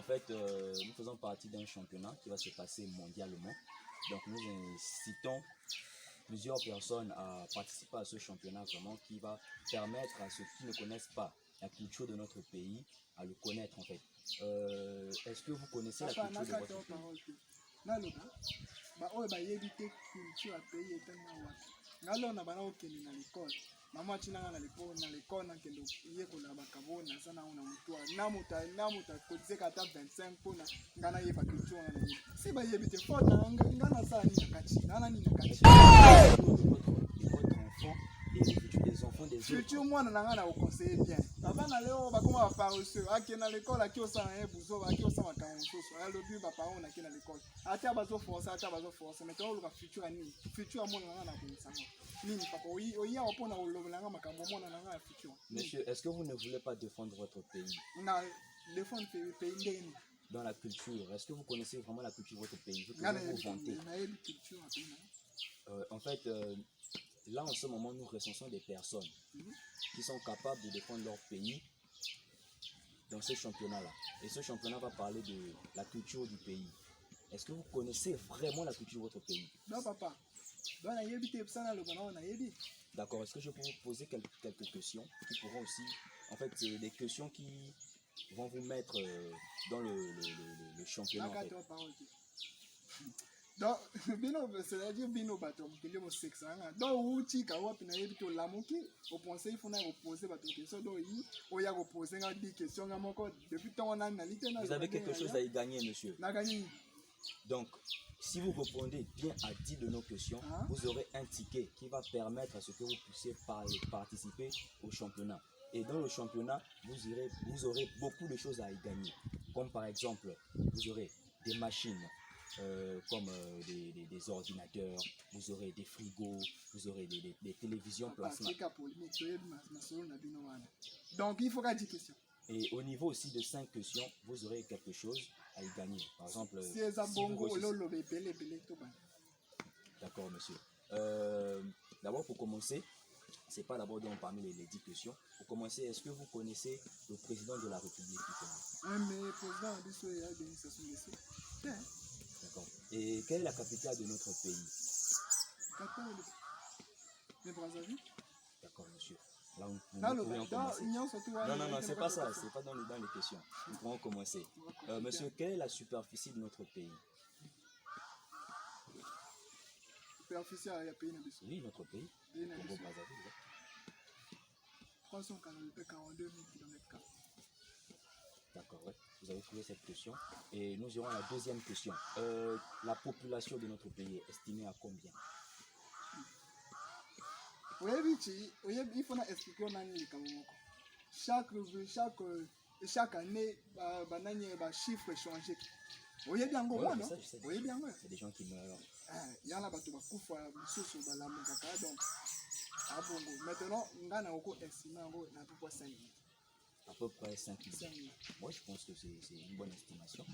fait, nous faisons partie d'un championnat qui va se passer mondialement. Donc nous incitons plusieurs personnes à participer à ce championnat vraiment qui va permettre à ceux qui ne connaissent pas la culture de notre pays à le connaître en fait. Est-ce que vous connaissez la culture de votre pays? Ngalo na bana okende na l'école mama chinanga na l'école na kendo yeko la bakabona sana una mutwa na muta kozeka ta 25 pona ngana yeba culture na si ba yebite fona ngana sa ni nakati nana ni nakati votre enfant et le futur des enfants des autres. Futur mwana na ngana au conseiller bien baba na leo bakoma ba paresseux akena l'école aki osana ebuzo aki osana kansoso alobi ba parents na kena l'école ata bazo forcer maintenant le futur ani futur mwana na ngana kunsanga nini papa oya opona olobelanga makambo mwana na ngana futur. Monsieur, est-ce que vous ne voulez pas défendre votre pays? Na défendre pays ndeni dans la culture, est-ce que vous connaissez vraiment la culture de votre pays? Vous pouvez vous vanter. En fait, là en ce moment, nous recensons des personnes qui sont capables de défendre leur pays dans ce championnat-là. Et ce championnat va parler de la culture du pays. Est-ce que vous connaissez vraiment la culture de votre pays? Non, papa. D'accord, est-ce que je peux vous poser quelques questions qui pourront aussi... En fait, c'est des questions qui vont vous mettre dans le championnat. En fait. Donc, c'est-à-dire bino bato mukile mo sexe anga donc uti ka wapi na yebi to lamuki au conseil faut na reposer bato question donc yi o ya reposer nga 10 questions nga moko depuis tant on a analysé na. Vous avez quelque chose à y gagner, monsieur. Na gagner. Donc, si vous répondez bien à 10 de nos questions, vous aurez un ticket qui va permettre à ce que vous puissiez participer au championnat. Et dans le championnat, vous aurez beaucoup de choses à y gagner. Comme par exemple, vous aurez des machines, comme des ordinateurs, vous aurez des frigos, vous aurez des télévisions plasma. Donc il faut 10 questions. Et au niveau aussi de 5 questions, vous aurez quelque chose à y gagner. Par exemple, d'accord, monsieur. D'abord, pour commencer, c'est pas d'abord parmi les 10 questions. Pour commencer, est-ce que vous connaissez le président de la République du Congo? Mais président de D'accord. Et quelle est la capitale de notre pays? D'accord, monsieur. Là, nous pouvons commencer. Non, c'est pas ça. C'est pas dans les questions. Nous pouvons commencer. Monsieur, quelle est la superficie de notre pays? Superficie à pays? Oui, notre pays. Congo Brazzaville. 342 000 km². D'accord, ouais. Vous avez trouvé cette question. Et nous irons à la deuxième question. La population de notre pays est estimée à combien? Oui, il faut expliquer chaque année, les chiffres changent. Oui, bien, oui, bien. C'est des gens qui meurent. Il y en a qui sont maintenant, on a estimé à peu près 5 000. À peu près 5 000. Moi, je pense que c'est une bonne estimation.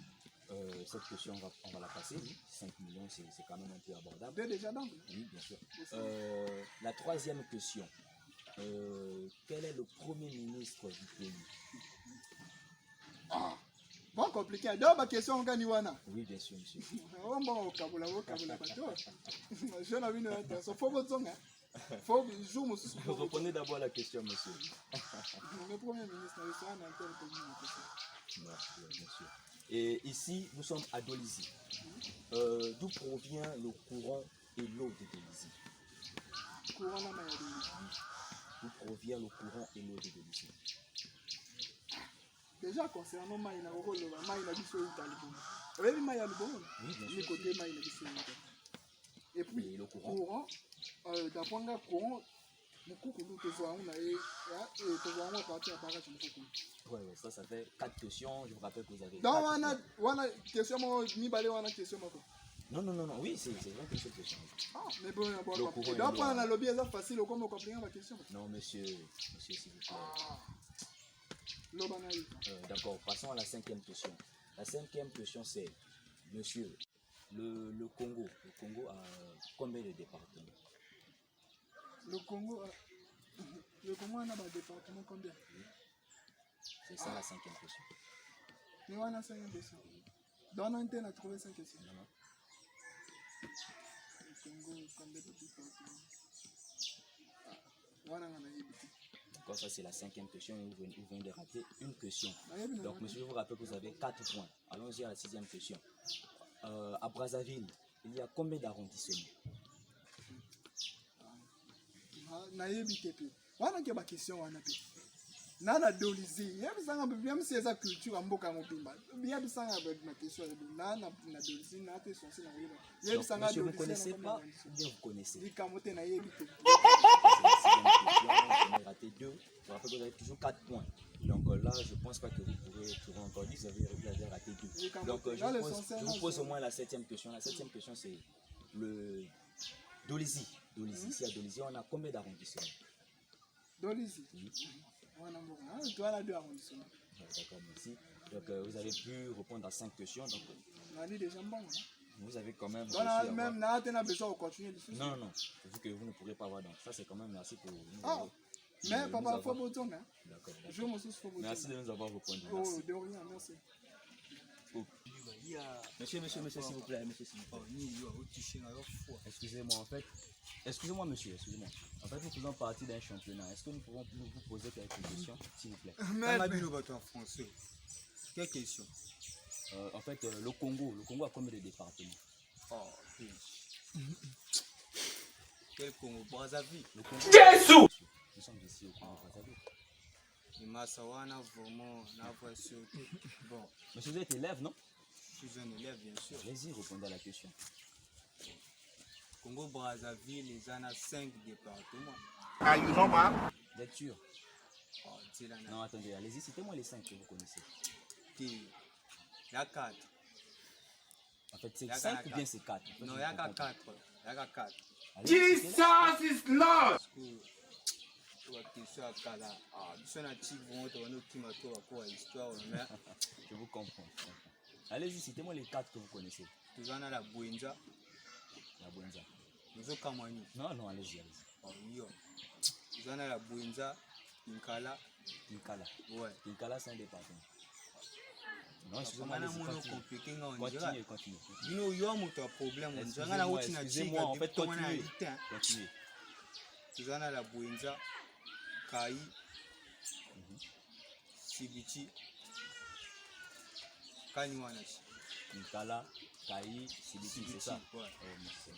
Cette question, on va la passer. 5 millions, c'est quand même un peu abordable. Déjà donc? Oui, bien sûr. La troisième question. Quel est le premier ministre du pays? Bon, compliqué. Donc, ma question, Ganiwana. Oui, bien sûr, monsieur. Bon, Kabula, je n'ai vu une question. Faut vous reprenez d'abord la question, monsieur. Le premier ministre, non, bien sûr. Et ici, nous sommes à Dolisie. D'où provient le courant et l'eau de Dolisie? D'où provient le courant et l'eau de Dolisie? Déjà, concernant Maïna, et puis, le courant, d'après le courant, oui, ça fait 4 questions. Je vous rappelle que vous avez. Donc, on a question, question. Non, oui, c'est vrai que c'est question. Ah, mais bon, donc, on a lobby, c'est facile, comme on comprend la question. Non, monsieur, s'il vous plaît. D'accord, passons à la 5e question. La 5e question, c'est, monsieur, le Congo a combien de départements? Le Congo a un département combien? C'est ça la 5e question. Mais on a 5 questions. Dans l'antenne, on a trouvé 5 questions. Non. Encore ça, c'est la 5e question. Vous venez de rater une question. Donc, monsieur, je vous rappelle que vous avez 4 points. Allons-y à la 6e question. À Brazzaville, il y a combien d'arrondissements? Nana dolizi yabisanga byamseza culture mboka mobimba yabisanga ma question nana na dolizi na te sonsi na yeba yabisanga dolizi. Vous ne connaissez pas ou bien vous connaissez? Likamote na yebite. Vous avez raté 2. Je rappelle que vous avez toujours 4 points. Donc là, je ne pense pas que vous pourrez trouver encore 10. Vous avez raté 2. Donc je vous pose au moins la 7e question. La 7e question, c'est le Dolizi. Ici à Dolizi, on a combien d'arrondissements? Dolizi. Toi, là, 2 arrondissements. D'accord, merci. Donc vous avez pu répondre à 5 questions. Donc, vous avez quand même. Même là, tu as besoin de continuer. Non, vu que vous ne pourrez pas avoir. Donc ça, c'est quand même merci pour nous. Ah, mais papa, il faut bouton. D'accord. Merci de nous avoir répondu. Oh, de rien, merci. Monsieur, s'il vous plaît, monsieur, s'il vous plaît. Excusez-moi, monsieur, excusez-moi. En fait, nous faisons partie d'un championnat. Est-ce que nous pouvons vous poser quelques questions, s'il vous plaît? En français. Quelle question? En fait, le Congo a combien de départements? Oh, quel Congo? Brazzaville. Jésus! Nous sommes ici au Congo, Brazzaville. Bon. Monsieur, vous êtes élève, non? Je suis un élève, bien sûr. Allez-y, répondez à la question. Congo Brazzaville, les en a 5 départements. Ah, you know, man? Vous êtes sûr? Oh, non, attendez, allez-y, citez-moi les 5 que vous connaissez. Il y a 4. En fait, c'est 5 ou bien c'est 4? Non, il y a 4. Il y a 4. Jesus is Lord! Je vous comprends. Allez-y, citez-moi les 4 que vous connaissez. Nous avons la Bouenza. La Bouenza. Nous avons Kamani. Non, allez-y. Nous avons la Bouenza, Inkala. Ouais. Inkala, c'est un département. Non, excusez-moi, continuez. Excusez-moi, en fait, continuez. Nous avons la Bouenza, Kai, Sibichi, Kaniwanachi. Inkala, Kai, Sibichi, c'est ça? Ouais. Oh, merci.